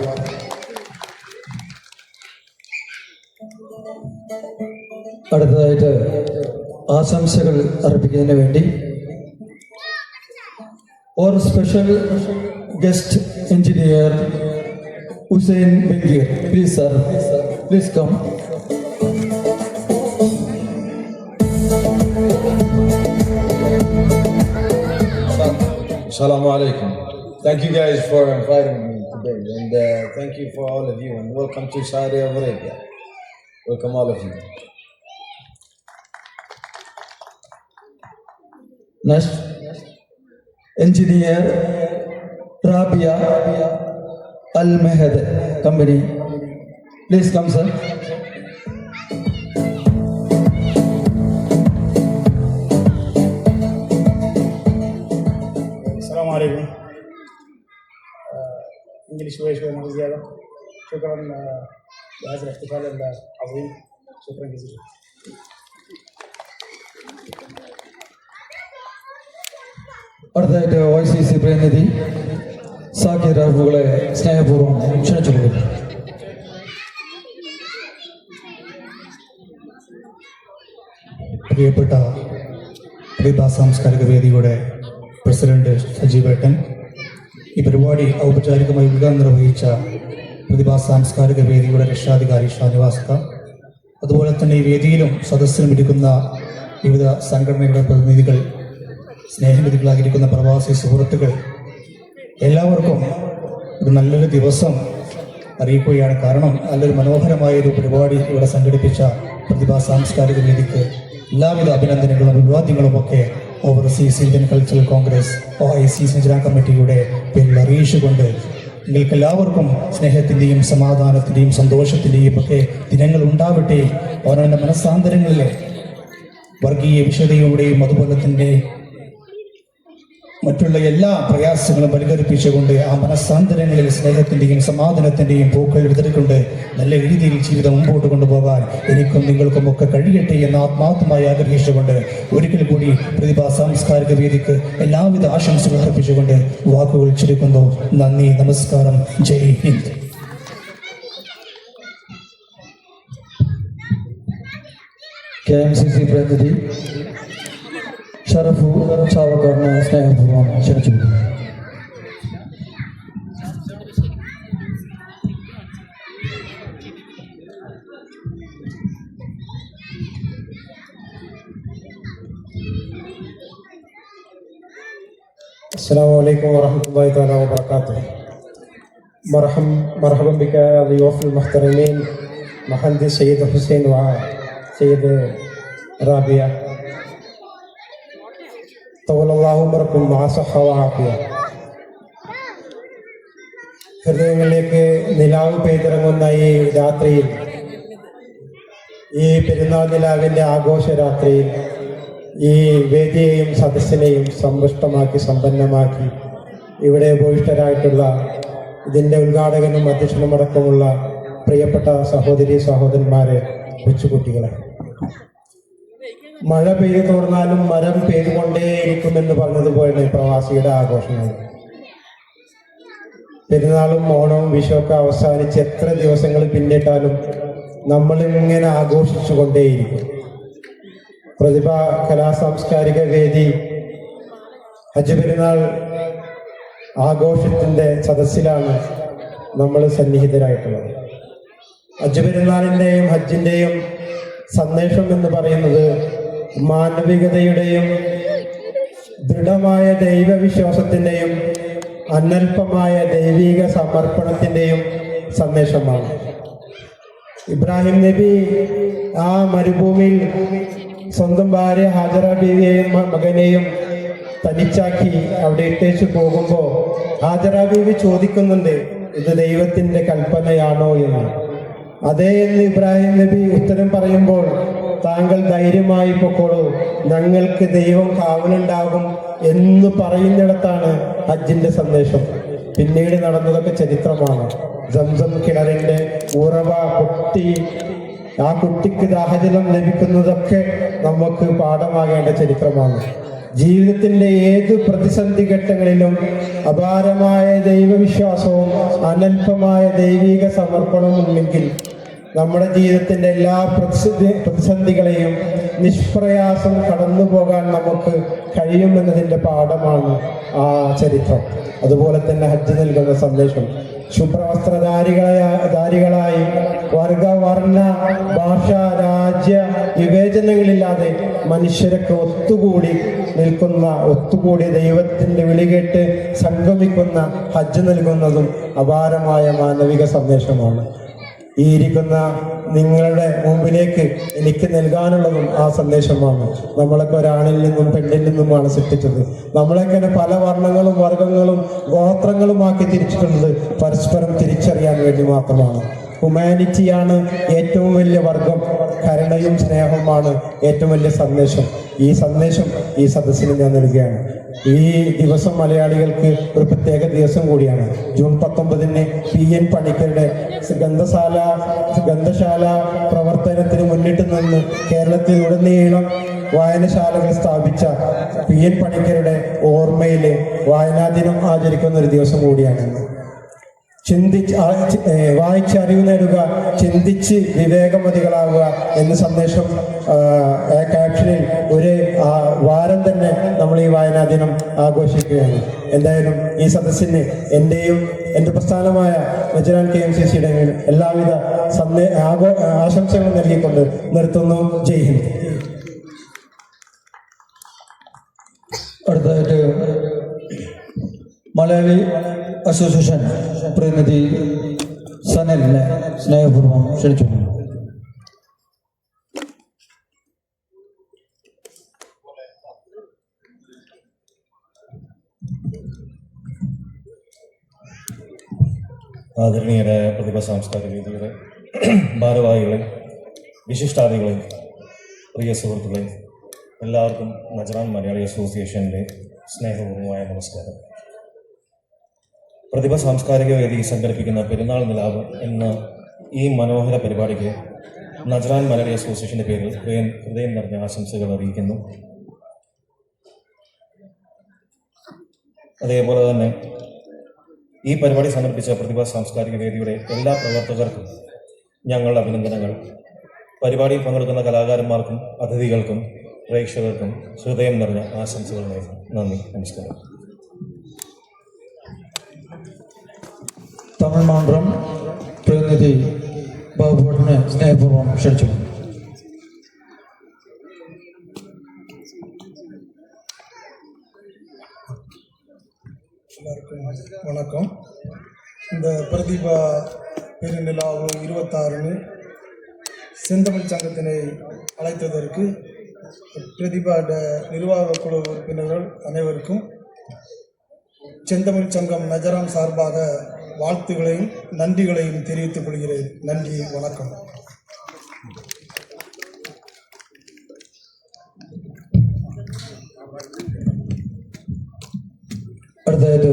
അടുത്തതായിട്ട് ആശംസകൾ അർപ്പിക്കുന്നതിന് വേണ്ടി और special guest engineer Hussain Bengir, please sir, please come. Assalamu alaikum. Thank you guys for inviting me today, and thank you for all of you, and welcome to Saudi Arabia. Welcome all of you. Next, engineer Rabia Al Mahad company, please come sir. السلام عليكم. انجلش شوي مو زياده. شكرا لهذا الاحتفال العظيم. شكرا جزيلا. അടുത്തതായിട്ട് OICC പ്രതിനിധി സാക്കിർ അബുകളെ സ്നേഹപൂർവ്വം ക്ഷണിച്ചുകൊള്ളുന്നു. പ്രിയപ്പെട്ട പ്രതിഭാ സാംസ്കാരിക വേദിയുടെ president സജീവേട്ടൻ, ഈ പരിപാടി ഔപചാരികമായി ഉദ്ഘാടനം നിർവഹിച്ച പ്രതിഭാ സാംസ്കാരിക വേദിയുടെ രക്ഷാധികാരി ഷാനിവാസ്ക, അതുപോലെ തന്നെ ഈ വേദിയിലും സദസ്സിലും ഇരിക്കുന്ന വിവിധ സംഘടനകളുടെ പ്രതിനിധികൾ, സ്നേഹനിധികളായിരിക്കുന്ന പ്രവാസി സുഹൃത്തുക്കൾ, എല്ലാവർക്കും ഒരു നല്ലൊരു ദിവസം അറിയിക്കുകയാണ്. കാരണം നല്ലൊരു മനോഹരമായൊരു പരിപാടി ഇവിടെ സംഘടിപ്പിച്ച പ്രതിഭാ സാംസ്കാരിക വേദിക്ക് എല്ലാവിധ അഭിനന്ദനങ്ങളും അഭിവാദ്യങ്ങളും ഒക്കെ overseas Indian cultural Congress OICC ജില്ലാ കമ്മിറ്റിയുടെ പേരിൽ അറിയിച്ചുകൊണ്ട് നിങ്ങൾക്ക് എല്ലാവർക്കും സ്നേഹത്തിൻ്റെയും സമാധാനത്തിൻ്റെയും സന്തോഷത്തിൻ്റെയും ഒക്കെ ദിനങ്ങൾ ഉണ്ടാവട്ടെ. അവനവൻ്റെ മനസ്സാന്തരങ്ങളിലെ വർഗീയ വിഷതയോടെയും അതുപോലെ തന്നെ മറ്റുള്ള എല്ലാ പ്രയാസങ്ങളും പരിഹരിപ്പിച്ചുകൊണ്ട് ആ മനസ്സാന്തരങ്ങളിൽ സ്നേഹത്തിൻ്റെയും സമാധാനത്തിൻ്റെയും പൂക്കൾ വിതറിക്കൊണ്ട് നല്ല രീതിയിൽ ജീവിതം മുമ്പോട്ട് കൊണ്ടുപോകാൻ എനിക്കും നിങ്ങൾക്കും ഒക്കെ കഴിയട്ടെ എന്ന് ആത്മാർത്ഥമായി ആഗ്രഹിച്ചുകൊണ്ട് ഒരിക്കൽ കൂടി പ്രതിഭാ സാംസ്കാരിക വേദിക്ക് എല്ലാവിധ ആശംസകൾ അർപ്പിച്ചുകൊണ്ട് വാക്കുകൾ ചുരുക്കുന്നു. നന്ദി, നമസ്കാരം, ജയ് ഹിന്ദ്. KMCC പ്രതിനിധി ഷറഫു ചാവക്കാടിനെ സ്നേഹപൂർവ്വം ക്ഷണിച്ചുകൊള്ളുന്നു. السلام عليكم ورحمة الله تعالى وبركاته. مرحبا بك ضيوف المحترمين مهندس سيد حسين وسيد رابية. طول الله عمركم مع صحة وعافية. ഹൃദയങ്ങളിലേക്ക് നിലാവ് പെയ്തിറങ്ങുന്ന ഈ രാത്രിയിൽ, ഈ പെരുന്നാൾ നിലാവിൻ്റെ ആഘോഷ രാത്രിയിൽ ഈ വേദിയെയും സദസ്സിനെയും സമ്പുഷ്ടമാക്കി സമ്പന്നമാക്കി ഇവിടെ ഉപവിഷ്ടരായിട്ടുള്ള ഇതിൻ്റെ ഉദ്ഘാടകനും അധ്യക്ഷനുമടക്കമുള്ള പ്രിയപ്പെട്ട സഹോദരി സഹോദരന്മാരെ, കൊച്ചുകുട്ടികളെ, മഴ പെയ്തു തോർന്നാലും മരം പെയ്തുകൊണ്ടേയിരിക്കുമെന്ന് പറഞ്ഞതുപോലെ പ്രവാസിയുടെ ആഘോഷങ്ങൾ. പെരുന്നാളും ഓണവും വിഷുവൊക്കെ അവസാനിച്ച് എത്ര ദിവസങ്ങൾ പിന്നിട്ടാലും നമ്മളിങ്ങനെ ആഘോഷിച്ചു കൊണ്ടേയിരിക്കും. പ്രതിഭാ കലാസാംസ്കാരിക വേദി ഹജ്ജ് പെരുന്നാൾ ആഘോഷത്തിൻ്റെ സദസ്സിലാണ് നമ്മൾ സന്നിഹിതരായിട്ടുള്ളത്. ഹജ്ജ് പെരുന്നാളിൻ്റെയും ഹജ്ജിൻ്റെയും സന്ദേശം എന്ന് പറയുന്നത് മാനവികതയുടെയും ദൃഢമായ ദൈവവിശ്വാസത്തിൻ്റെയും അനൽപമായ ദൈവിക സമർപ്പണത്തിൻ്റെയും സന്ദേശമാണ്. ഇബ്രാഹിം നബി ആ മരുഭൂമിയിൽ സ്വന്തം ഭാര്യ ഹാജറ ബീവിയെയും മകനെയും തനിച്ചാക്കി അവിടെ ഇട്ടേച്ചു പോകുമ്പോൾ ഹാജറ ബീവി ചോദിക്കുന്നുണ്ട്, ഇത് ദൈവത്തിൻ്റെ കൽപ്പനയാണോ എന്ന്. അതേ എന്ന് ഇബ്രാഹിം നബി ഉത്തരം പറയുമ്പോൾ, താങ്കൾ ധൈര്യമായി പൊക്കോളൂ, ഞങ്ങൾക്ക് ദൈവം കാവലുണ്ടാകും എന്ന് പറയുന്നിടത്താണ് ഹജ്ജിന്റെ സന്ദേശം. പിന്നീട് നടന്നതൊക്കെ ചരിത്രമാണ്. സംസം കിണറിന്റെ ഉറവ പൊട്ടി ആ കുട്ടിക്ക് ദാഹജലം ലഭിക്കുന്നതൊക്കെ നമുക്ക് പാഠമാകേണ്ട ചരിത്രമാണ്. ജീവിതത്തിൻ്റെ ഏത് പ്രതിസന്ധി ഘട്ടങ്ങളിലും അപാരമായ ദൈവവിശ്വാസവും അനൽപമായ ദൈവിക സമർപ്പണവും ഉണ്ടെങ്കിൽ നമ്മുടെ ജീവിതത്തിൻ്റെ എല്ലാ പ്രതിസന്ധികളെയും നിഷ്പ്രയാസം കടന്നു പോകാൻ നമുക്ക് കഴിയുമെന്നതിൻ്റെ പാഠമാണ് ആ ചരിത്രം. അതുപോലെ തന്നെ ഹജ്ജ് നൽകുന്ന സന്ദേശം ശുഭ്രവസ്ത്രധാരികളായി വർഗ വർണ്ണ ഭാഷ രാജ്യ വിവേചനങ്ങളില്ലാതെ മനുഷ്യരൊക്കെ ഒത്തുകൂടി ദൈവത്തിൻ്റെ വിളികേട്ട് സംഗമിക്കുന്ന ഹജ്ജ് നൽകുന്നതും അപാരമായ മാനവിക സന്ദേശമാണ്. ഈ ഇരിക്കുന്ന നിങ്ങളുടെ മുമ്പിലേക്ക് എനിക്ക് നൽകാനുള്ളതും ആ സന്ദേശമാണ്. നമ്മളൊക്കെ ഒരാണിൽ നിന്നും പെണ്ണിൽ നിന്നുമാണ് സൃഷ്ടിച്ചത്. നമ്മളെങ്ങനെ പല വർണ്ണങ്ങളും വർഗങ്ങളും ഗോത്രങ്ങളുമാക്കി തിരിച്ചിട്ടുള്ളത് പരസ്പരം തിരിച്ചറിയാൻ വേണ്ടി മാത്രമാണ്. ഹ്യൂമാനിറ്റിയാണ് ഏറ്റവും വലിയ വർഗം, കരുണയും സ്നേഹവുമാണ് ഏറ്റവും വലിയ സന്ദേശം. ഈ സന്ദേശം ഈ സദസ്സിന് ഞാൻ നൽകുകയാണ്. ഈ ദിവസം മലയാളികൾക്ക് ഒരു പ്രത്യേക ദിവസം കൂടിയാണ്. ജൂൺ 19 PN പണിക്കരുടെ ഗന്ധശാല പ്രവർത്തനത്തിന് മുന്നിട്ട് നിന്ന് കേരളത്തിലുടനീളം വായനശാലകൾ സ്ഥാപിച്ച PN പണിക്കരുടെ ഓർമ്മയിൽ വായനാ ദിനം ആചരിക്കുന്ന ഒരു ദിവസം കൂടിയാണ്. വായിച്ച് അറിവ് നേടുക, ചിന്തിച്ച് വിവേകമതികളാവുക എന്ന സന്ദേശം ക്യാപ്ഷനിൽ ഒരു വാരം തന്നെ നമ്മൾ ഈ വായനാ ദിനം ആഘോഷിക്കുകയാണ്. എന്തായാലും ഈ സദസ്സിന് എൻ്റെയും എൻ്റെ പ്രസ്ഥാനമായ നജ്റാൻ KMCCയുടെയും എല്ലാവിധ ആശംസകളും നൽകിക്കൊണ്ട് നിർത്തുന്നു. ജയ് ഹിന്ദ്. അടുത്തതായിട്ട് മലയാളി അസോസിയേഷൻ പ്രതിനിധി സനലിനെ സ്നേഹപൂർവ്വം ക്ഷണിച്ചു. ആദരണീയരായ പ്രതിഭ സാംസ്കാരിക വേദിയുടെ ഭാരവാഹികളെ, വിശിഷ്ടാതികളെ, പ്രിയ സുഹൃത്തുക്കളെ, എല്ലാവർക്കും നജ്റാൻ മലയാളി അസോസിയേഷൻ്റെ സ്നേഹപൂർവമായ നമസ്കാരം. പ്രതിഭ സാംസ്കാരിക വേദി സംഘടിപ്പിക്കുന്ന പെരുന്നാൾ നിലാവ് എന്ന ഈ മനോഹര പരിപാടിക്ക് നജ്റാൻ മലയാളി അസോസിയേഷൻ്റെ പേരിൽ ഹൃദയം നിറഞ്ഞ ആശംസകൾ അറിയിക്കുന്നു. അതേപോലെ തന്നെ ഈ പരിപാടി സംഘടിപ്പിച്ച പ്രതിഭ സാംസ്കാരിക വേദിയുടെ എല്ലാ പ്രവർത്തകർക്കും ഞങ്ങളുടെ അഭിനന്ദനങ്ങൾ. പരിപാടിയിൽ പങ്കെടുക്കുന്ന കലാകാരന്മാർക്കും അതിഥികൾക്കും പ്രേക്ഷകർക്കും ഹൃദയം നിറഞ്ഞ ആശംസകൾ നേരുന്നു. നന്ദി, നമസ്കാരം. തമിഴ് മണ്ഡലം പ്രതിനിധി ബാബുഭട്ടിനെ സ്നേഹപൂർവ്വം ക്ഷണിച്ചു. எல்லாருக்கும் வணக்கம். இந்த பிரதிபா பெருநிலாவு 26 செந்தமிழ் சங்கத்தினை அழைத்ததற்கு பிரதிபாட நிர்வாக குழு உறுப்பினர்கள் அனைவருக்கும் செந்தமிழ் சங்கம் நஜரான் சார்பாக வாழ்த்துக்களையும் நன்றிகளையும் தெரிவித்துக் கொள்கிறேன். நன்றி, வணக்கம். അടുത്തതായിട്ട്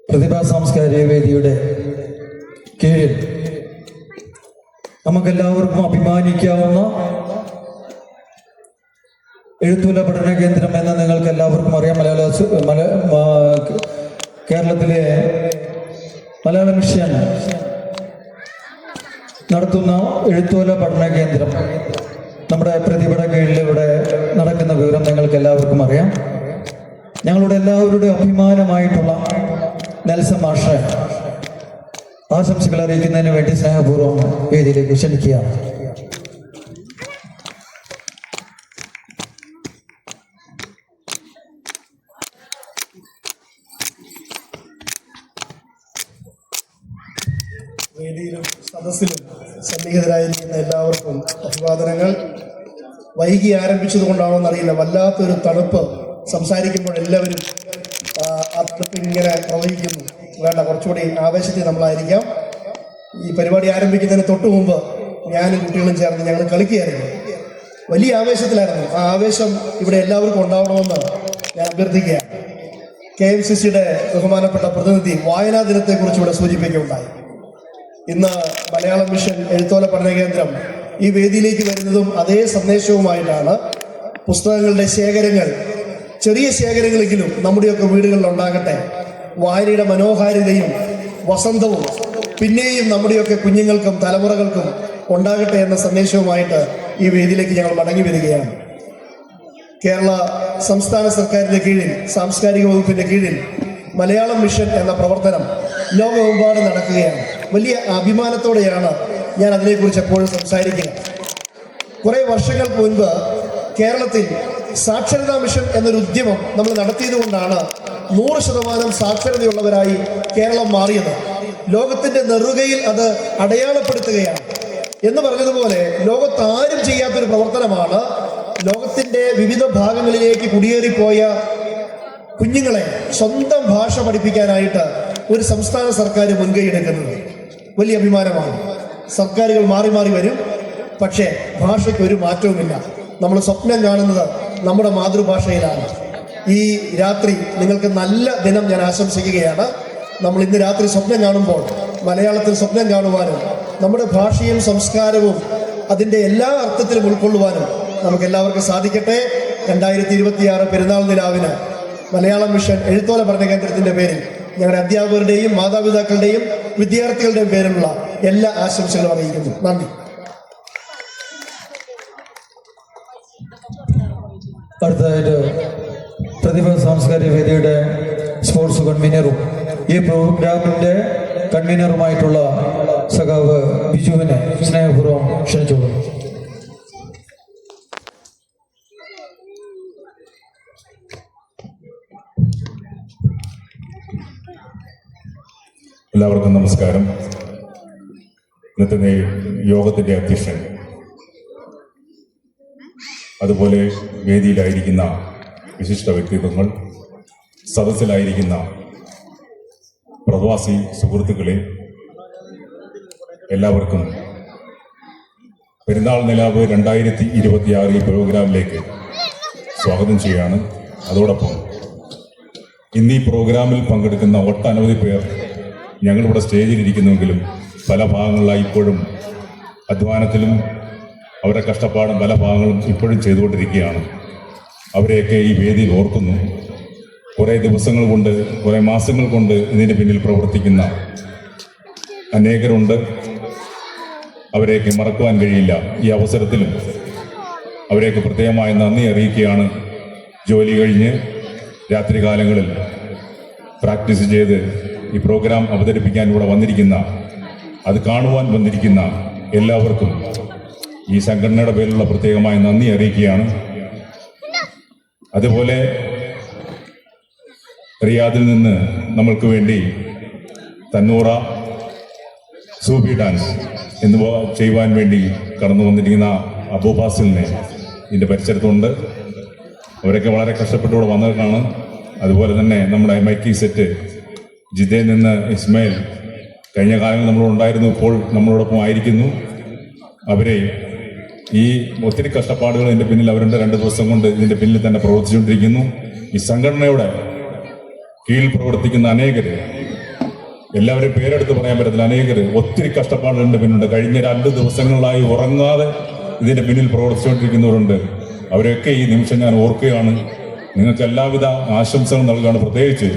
പ്രതിഭാ സാംസ്കാരിക വേദിയുടെ കീഴിൽ നമുക്കെല്ലാവർക്കും അഭിമാനിക്കാവുന്ന എഴുത്തുല പഠന കേന്ദ്രം എന്ന് നിങ്ങൾക്ക് എല്ലാവർക്കും അറിയാം. കേരളത്തിലെ മലയാള മിഷൻ നടത്തുന്ന എഴുത്തുല പഠന കേന്ദ്രം നമ്മുടെ പ്രതിഭയുടെ കീഴിൽ ഇവിടെ നടക്കുന്ന വിവരം നിങ്ങൾക്ക് എല്ലാവർക്കും അറിയാം. ഞങ്ങളുടെ എല്ലാവരുടെ അഭിമാനമായിട്ടുള്ള നെൽസൺ മാഷെ ആശംസകൾ അറിയിക്കുന്നതിന് വേണ്ടി സ്നേഹപൂർവ്വം വേദിയിലേക്ക് ക്ഷണിക്കുകയാണ്. വേദിയിലും സദസ്സിലും സന്നിഹിതരായിരിക്കുന്ന എല്ലാവർക്കും അഭിവാദനങ്ങൾ. വൈകി ആരംഭിച്ചതുകൊണ്ടാണോ എന്നറിയില്ല, വല്ലാത്തൊരു തണുപ്പ്. സംസാരിക്കുമ്പോൾ എല്ലാവരും ആ തണുപ്പ് ഇങ്ങനെ പ്രവഹിക്കുന്നു. വേണ്ട, കുറച്ചുകൂടി ആവേശത്തിൽ നമ്മളായിരിക്കാം. ഈ പരിപാടി ആരംഭിക്കുന്നതിന് തൊട്ട് മുമ്പ് ഞാനും കുട്ടികളും ചേർന്ന് ഞങ്ങൾ കളിക്കുകയായിരുന്നു. വലിയ ആവേശത്തിലായിരുന്നു. ആ ആവേശം ഇവിടെ എല്ലാവർക്കും ഉണ്ടാവണമെന്ന് ഞാൻ അഭ്യർത്ഥിക്കുകയാണ്. KMCCയുടെ ബഹുമാനപ്പെട്ട പ്രതിനിധി വായനാ ദിനത്തെക്കുറിച്ച് ഇവിടെ സൂചിപ്പിക്കുകയുണ്ടായി. ഇന്ന് മലയാളം മിഷൻ എഴുത്തോല പഠന കേന്ദ്രം ഈ വേദിയിലേക്ക് വരുന്നതും അതേ സന്ദേശവുമായിട്ടാണ്. പുസ്തകങ്ങളുടെ ശേഖരങ്ങൾ, ചെറിയ ശേഖരങ്ങളെങ്കിലും നമ്മുടെയൊക്കെ വീടുകളിൽ ഉണ്ടാകട്ടെ. വായനയുടെ മനോഹാരിതയും വസന്തവും പിന്നെയും നമ്മുടെയൊക്കെ കുഞ്ഞുങ്ങൾക്കും തലമുറകൾക്കും ഉണ്ടാകട്ടെ എന്ന സന്ദേശവുമായിട്ട് ഈ വേദിയിലേക്ക് ഞങ്ങൾ മടങ്ങി വരികയാണ്. കേരള സംസ്ഥാന സർക്കാരിൻ്റെ കീഴിൽ, സാംസ്കാരിക വകുപ്പിൻ്റെ കീഴിൽ മലയാളം മിഷൻ എന്ന പ്രവർത്തനം ലോകമെമ്പാടും നടക്കുകയാണ്. വലിയ അഭിമാനത്തോടെയാണ് ഞാൻ അതിനെക്കുറിച്ച് എപ്പോഴും സംസാരിക്കുക. കുറേ വർഷങ്ങൾക്ക് മുൻപ് കേരളത്തിൽ സാക്ഷരതാ മിഷൻ എന്നൊരു ഉദ്യമം നമ്മൾ നടത്തിയതുകൊണ്ടാണ് 100% സാക്ഷരതയുള്ളവരായി കേരളം മാറിയത്. ലോകത്തിൻ്റെ നെറുകയിൽ അത് അടയാളപ്പെടുത്തുകയാണ്. എന്ന് പറഞ്ഞതുപോലെ ലോകത്താരും ചെയ്യാത്തൊരു പ്രവർത്തനമാണ് ലോകത്തിൻ്റെ വിവിധ ഭാഗങ്ങളിലേക്ക് കുടിയേറിപ്പോയ കുഞ്ഞുങ്ങളെ സ്വന്തം ഭാഷ പഠിപ്പിക്കാനായിട്ട് ഒരു സംസ്ഥാന സർക്കാർ മുൻകൈയെടുക്കുന്നത്. വലിയ അഭിമാനമാണ്. സർക്കാരുകൾ മാറി മാറി വരും, പക്ഷേ ഭാഷയ്ക്ക് ഒരു മാറ്റവുമില്ല. നമ്മൾ സ്വപ്നം കാണുന്നത് നമ്മുടെ മാതൃഭാഷയിലാണ്. ഈ രാത്രി നിങ്ങൾക്ക് നല്ല ദിനം ഞാൻ ആശംസിക്കുകയാണ്. നമ്മൾ ഇന്ന് രാത്രി സ്വപ്നം കാണുമ്പോൾ മലയാളത്തിൽ സ്വപ്നം കാണുവാനും നമ്മുടെ ഭാഷയും സംസ്കാരവും അതിൻ്റെ എല്ലാ അർത്ഥത്തിലും ഉൾക്കൊള്ളുവാനും നമുക്ക് എല്ലാവർക്കും സാധിക്കട്ടെ. 2026 പെരുന്നാൾ നിലാവിന് മലയാളം മിഷൻ എഴുത്തോല പഠന കേന്ദ്രത്തിൻ്റെ പേരിൽ ഞങ്ങളുടെ അധ്യാപകരുടെയും മാതാപിതാക്കളുടെയും വിദ്യാർത്ഥികളുടെയും പേരിലുള്ള എല്ലാ ആശംസകളും അറിയിക്കുന്നു. നന്ദി. അടുത്തതായിട്ട് പ്രതിഭ സാംസ്കാരിക വേദിയുടെ സ്പോർട്സ് കൺവീനറും ഈ പ്രോഗ്രാമിൻ്റെ കൺവീനറുമായിട്ടുള്ള സഖാവ് ബിജുവിനെ സ്നേഹപൂർവ്വം ക്ഷണിച്ചോളൂ. എല്ലാവർക്കും നമസ്കാരം. ഇന്നത്തെ യോഗത്തിൻ്റെ അധ്യക്ഷൻ, അതുപോലെ വേദിയിലായിരിക്കുന്ന വിശിഷ്ട വ്യക്തിത്വങ്ങൾ, സദസ്സിലായിരിക്കുന്ന പ്രവാസി സുഹൃത്തുക്കളെ, എല്ലാവർക്കും പെരുന്നാൾ നിലാവ് 2026 ഈ പ്രോഗ്രാമിലേക്ക് സ്വാഗതം ചെയ്യുകയാണ്. അതോടൊപ്പം ഇന്ന് ഈ പ്രോഗ്രാമിൽ പങ്കെടുക്കുന്ന ഒട്ടനവധി പേർ ഞങ്ങളിവിടെ സ്റ്റേജിലിരിക്കുന്നുവെങ്കിലും പല ഭാഗങ്ങളിലായി ഇപ്പോഴും അധ്വാനത്തിലും അവരുടെ കഷ്ടപ്പാടും പല ഭാഗങ്ങളും ഇപ്പോഴും ചെയ്തുകൊണ്ടിരിക്കുകയാണ്. അവരെയൊക്കെ ഈ വേദിയിൽ ഓർക്കുന്നു. കുറേ ദിവസങ്ങൾ കൊണ്ട്, കുറേ മാസങ്ങൾ കൊണ്ട് ഇതിന് പിന്നിൽ പ്രവർത്തിക്കുന്ന അനേകരുണ്ട്. അവരെയൊക്കെ മറക്കുവാൻ കഴിയില്ല. ഈ അവസരത്തിലും അവരെയൊക്കെ പ്രത്യേകമായി നന്ദി അറിയിക്കുകയാണ്. ജോലി കഴിഞ്ഞ് രാത്രികാലങ്ങളിൽ പ്രാക്ടീസ് ചെയ്ത് ഈ പ്രോഗ്രാം അവതരിപ്പിക്കാൻ ഇവിടെ വന്നിരിക്കുന്ന, അത് കാണുവാൻ വന്നിരിക്കുന്ന എല്ലാവർക്കും ഈ സംഘടനയുടെ പേരിലുള്ള പ്രത്യേകമായി നന്ദി അറിയിക്കുകയാണ്. അതുപോലെ റിയാദിൽ നിന്ന് നമ്മൾക്ക് വേണ്ടി തന്നൂറ സൂഫി ഡാൻസ് എന്നിവ ചെയ്യുവാൻ വേണ്ടി കടന്നു വന്നിരിക്കുന്ന അബൂബാസിലിനെ ഇതിൻ്റെ പരിസരത്തുണ്ട്. അവരൊക്കെ വളരെ കഷ്ടപ്പെട്ടുകൂടെ വന്നവരാണ്. അതുപോലെ തന്നെ നമ്മുടെ മൈക്കി സെറ്റ് ജിദ്ദയിൽ നിന്ന് ഇസ്മായിൽ കഴിഞ്ഞ കാലങ്ങളിൽ നമ്മളുണ്ടായിരുന്നു, ഇപ്പോൾ നമ്മളോടൊപ്പം ആയിരിക്കുന്നു. അവരെ ഈ ഒത്തിരി കഷ്ടപ്പാടുകൾ ഇതിൻ്റെ പിന്നിൽ അവരുടെ 2 ദിവസം കൊണ്ട് ഇതിൻ്റെ പിന്നിൽ തന്നെ പ്രവർത്തിച്ചുകൊണ്ടിരിക്കുന്നു. ഈ സംഘടനയുടെ കീഴിൽ പ്രവർത്തിക്കുന്ന അനേകർ, എല്ലാവരും പേരെടുത്ത് പറയാൻ പറ്റത്തില്ല, അനേകർ ഒത്തിരി കഷ്ടപ്പാടുകളുടെ പിന്നുണ്ട്. കഴിഞ്ഞ 2 ദിവസങ്ങളായി ഉറങ്ങാതെ ഇതിൻ്റെ പിന്നിൽ പ്രവർത്തിച്ചുകൊണ്ടിരിക്കുന്നവരുണ്ട്. അവരെയൊക്കെ ഈ നിമിഷം ഞാൻ ഓർക്കുകയാണ്. നിങ്ങൾക്ക് എല്ലാവിധ ആശംസകൾ നൽകുകയാണ്. പ്രത്യേകിച്ച്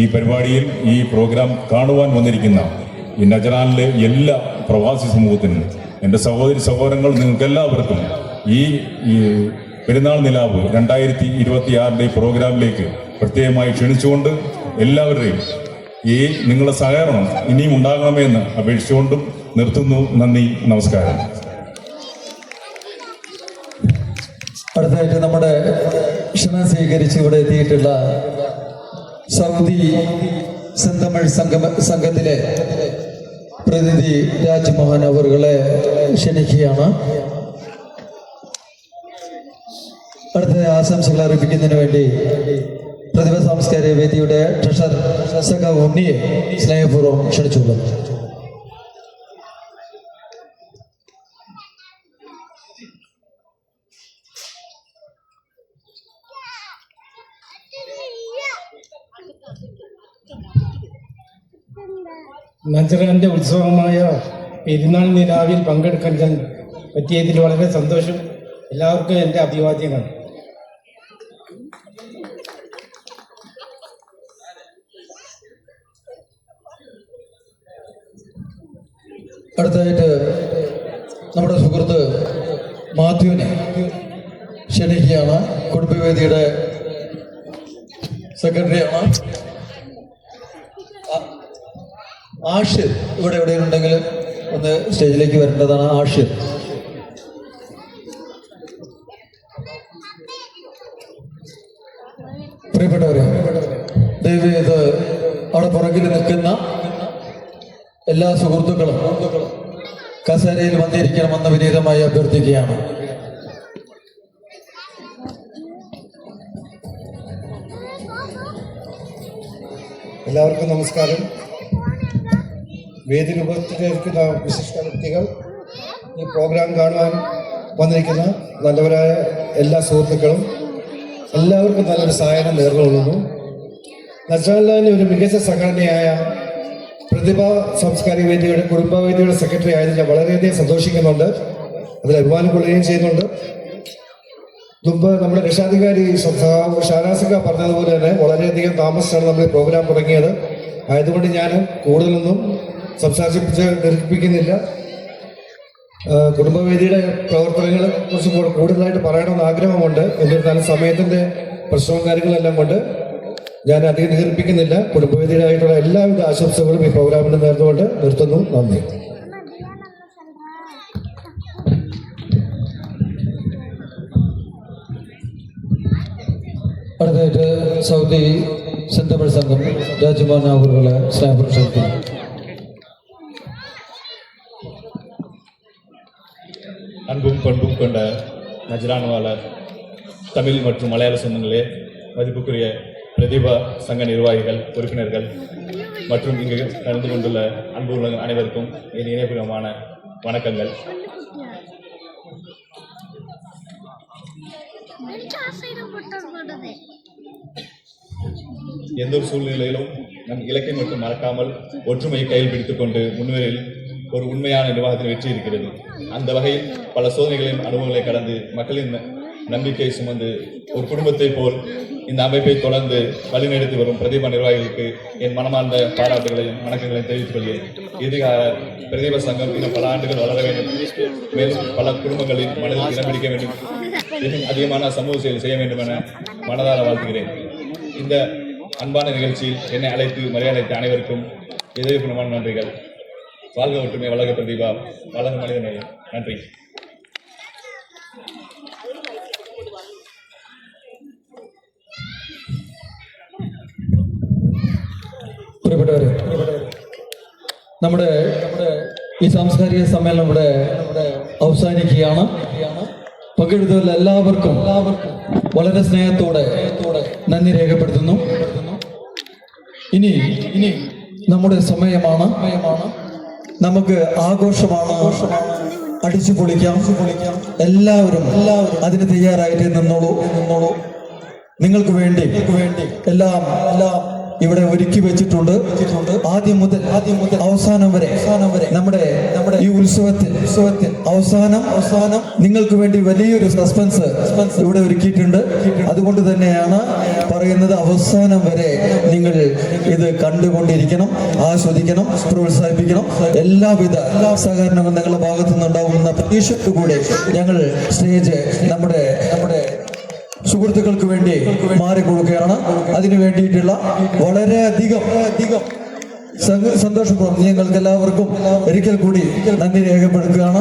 ഈ പരിപാടിയിൽ ഈ പ്രോഗ്രാം കാണുവാൻ വന്നിരിക്കുന്ന ഈ നജറാനിലെ എല്ലാ പ്രവാസി സമൂഹത്തിനും, എൻ്റെ സഹോദരി സഹോദരങ്ങൾ, നിങ്ങൾക്കെല്ലാവർക്കും ഈ പെരുന്നാൾ നിലാവ് 2026 ഈ പ്രോഗ്രാമിലേക്ക് പ്രത്യേകമായി ക്ഷണിച്ചുകൊണ്ട് എല്ലാവരുടെയും ഈ നിങ്ങളുടെ സഹകരണം ഇനിയും ഉണ്ടാകണമെന്ന് അപേക്ഷിച്ചുകൊണ്ടും നിർത്തുന്നു. നന്ദി, നമസ്കാരം. അടുത്തതായിട്ട് നമ്മുടെ ക്ഷണം സ്വീകരിച്ച് ഇവിടെ എത്തിയിട്ടുള്ള സൗദി സെന്തമിഴ് സംഘത്തിലെ പ്രതിനിധി രാജ്മോഹൻ അവരുകളെ ക്ഷണിക്കുകയാണ്. അടുത്ത ആശംസകൾ അറിയിക്കുന്നതിന് വേണ്ടി പ്രതിഭ സാംസ്കാരിക വേദിയുടെ ട്രഷറർ സഖാവ് ഉണ്ണിയെ സ്നേഹപൂർവ്വം ക്ഷണിച്ചുകൊള്ളുന്നു. നജറാന്റെ ഉത്സവമായ പെരുന്നാൾ നിലാവിൽ പങ്കെടുക്കാൻ ഞാൻ പറ്റിയതിൽ വളരെ സന്തോഷം. എല്ലാവർക്കും എൻ്റെ അഭിവാദ്യങ്ങൾ. അടുത്തതായിട്ട് നമ്മുടെ സുഹൃത്ത് മാത്യുവിനെ ക്ഷണിക്കുകയാണ്. കുടുംബവേദിയുടെ സെക്രട്ടറിയാണ്. ആഷിർ ഇവിടെ എവിടെയുണ്ടെങ്കിൽ ഒന്ന് സ്റ്റേജിലേക്ക് വരേണ്ടതാണ്. ആഷിർ പ്രിയപ്പെട്ടവരെ, ദയവ് ചെയ്ത് അവിടെ പുറകിൽ നിൽക്കുന്ന എല്ലാ സുഹൃത്തുക്കളും കസേരയിൽ വന്നിരിക്കണമെന്ന് വിനീതമായി അഭ്യർത്ഥിക്കുകയാണ്. എല്ലാവർക്കും നമസ്കാരം. വേദിയിൽ ഉപസ്ഥിതിരിക്കുന്ന വിശിഷ്ട വ്യക്തികൾ, ഈ പ്രോഗ്രാം കാണുവാൻ വന്നിരിക്കുന്ന നല്ലവരായ എല്ലാ സുഹൃത്തുക്കളും, എല്ലാവർക്കും നല്ലൊരു സഹായം നേർന്നുകൊള്ളുന്നു. നജ്റാനിലെ ഒരു മികച്ച സംഘടനയായ പ്രതിഭ സാംസ്കാരിക വേദിയുടെ കുടുംബവേദിയുടെ സെക്രട്ടറി ആയതിൽ ഞാൻ വളരെയധികം സന്തോഷിക്കുന്നുണ്ട്. അതിൽ അഭിമാനം കൊള്ളുകയും ചെയ്യുന്നുണ്ട്. മുമ്പ് നമ്മുടെ രക്ഷാധികാരി ഷാനാസിക പറഞ്ഞതുപോലെ തന്നെ വളരെയധികം താമസിച്ചാണ് നമ്മൾ ഈ പ്രോഗ്രാം തുടങ്ങിയത്. ആയതുകൊണ്ട് ഞാൻ കൂടുതലൊന്നും ദീർഘിപ്പിക്കുന്നില്ല. കുടുംബവേദിയുടെ പ്രവർത്തനങ്ങളെ കുറിച്ച് കൂടുതലായിട്ട് പറയണമെന്ന് ആഗ്രഹമുണ്ട്. എന്നിരുന്നാലും സമയത്തിൻ്റെ പ്രശ്നവും കാര്യങ്ങളെല്ലാം കൊണ്ട് ഞാൻ അധികം ദീർഘിപ്പിക്കുന്നില്ല. കുടുംബവേദിയായിട്ടുള്ള എല്ലാവിധ ആശംസകളും ഈ പ്രോഗ്രാമിന് നേർന്നുകൊണ്ട് നിർത്തുന്നു. നന്ദി. അടുത്തായിട്ട് സൗദി സെന്റ് തമിഴ് സംഘം രാജ്കുമാർ അവരുടെ സ്നേഹപ്രശംസ. அன்பும் பண்பும் கொண்ட நஜ்ரான்வாளர் தமிழ் மற்றும் மலையாள சொந்தங்களே, மதிப்புக்குரிய பிரதிபா சங்க நிர்வாகிகள், உறுப்பினர்கள் மற்றும் இங்கு கலந்து கொண்டுள்ள அன்பு உள்ள அனைவருக்கும் என் இணையபூர்வமான வணக்கங்கள். எந்த ஒரு சூழ்நிலையிலும் நம் இலக்கை மட்டும் மறக்காமல் ஒற்றுமையை கையில் பிடித்துக்கொண்டு முன்வரில் ஒரு உண்மையான நிர்வாகத்தில் வெற்றி இருக்கிறது. அந்த வகையில் பல சோதனைகளின் அனுபவங்களை கடந்து மக்களின் நம்பிக்கை சுமந்து ஒரு குடும்பத்தை போல் இந்த அமைப்பை தொடர்ந்து வழிநடத்தி வரும் பிரதிபா நிர்வாகிகளுக்கு என் மனமார்ந்த பாராட்டுகளையும் வணக்கங்களையும் தெரிவித்துக் கொள்கிறேன். எதிர்கால பிரதிபா சங்கம் இன்னும் பல ஆண்டுகள் வளர வேண்டும், மேலும் பல குடும்பங்களின் மனதில் இடம் பிடிக்க வேண்டும், இன்னும் அதிகமான சமூக செயல் செய்ய வேண்டும் என மனதார வாழ்த்துகிறேன். இந்த அன்பான நிகழ்ச்சியில் என்னை அழைத்து மரியாதைத்த அனைவருக்கும் இதயபூர்வமான நன்றிகள். வாழ்க ஒற்றுமை, வளர்க பிரதிபா, வளர்க மனிதநேயம். நன்றி. പ്രിയപ്പെട്ടവരെ, നമ്മുടെ ഈ സാംസ്കാരിക സമ്മേളനം ഇവിടെ അവസാനിക്കുകയാണ്. പങ്കെടുത്തവരിൽ എല്ലാവർക്കും വളരെ സ്നേഹത്തോടെ നന്ദി രേഖപ്പെടുത്തുന്നു. ഇനി നമ്മുടെ സമയമാണ്. നമുക്ക് ആഘോഷമാണ്, അടിച്ചു പൊളിക്കാം. എല്ലാവരും അതിന് തയ്യാറായിട്ട് നിന്നോളൂ. നിങ്ങൾക്ക് വേണ്ടി എല്ലാം ഇവിടെ ഒരുക്കി വെച്ചിട്ടുണ്ട്. ആദ്യം മുതൽ അവസാനം വരെ നമ്മുടെ ഈ ഉത്സവത്തിൽ അവസാനം നിങ്ങൾക്ക് വേണ്ടി വലിയൊരു സസ്പെൻസ് ഇവിടെ ഒരുക്കിയിട്ടുണ്ട്. അതുകൊണ്ട് തന്നെയാണ് പറയുന്നത്, അവസാനം വരെ നിങ്ങൾ ഇത് കണ്ടുകൊണ്ടിരിക്കണം, ആസ്വദിക്കണം, പ്രോത്സാഹിപ്പിക്കണം. എല്ലാവിധ സഹകരണവും നിങ്ങളുടെ ഭാഗത്തു നിന്നുണ്ടാവുന്ന പ്രതീക്ഷയോടുകൂടി ഞങ്ങൾ സ്റ്റേജ് നമ്മുടെ സുഹൃത്തുക്കൾക്ക് വേണ്ടി മാറിക്കൊടുക്കുകയാണ്. അതിനു വേണ്ടിയിട്ടുള്ള വളരെയധികം സന്തോഷപൂർവ്വം നിങ്ങൾക്ക് എല്ലാവർക്കും ഒരിക്കൽ കൂടി നന്ദി രേഖപ്പെടുത്തുകയാണ്.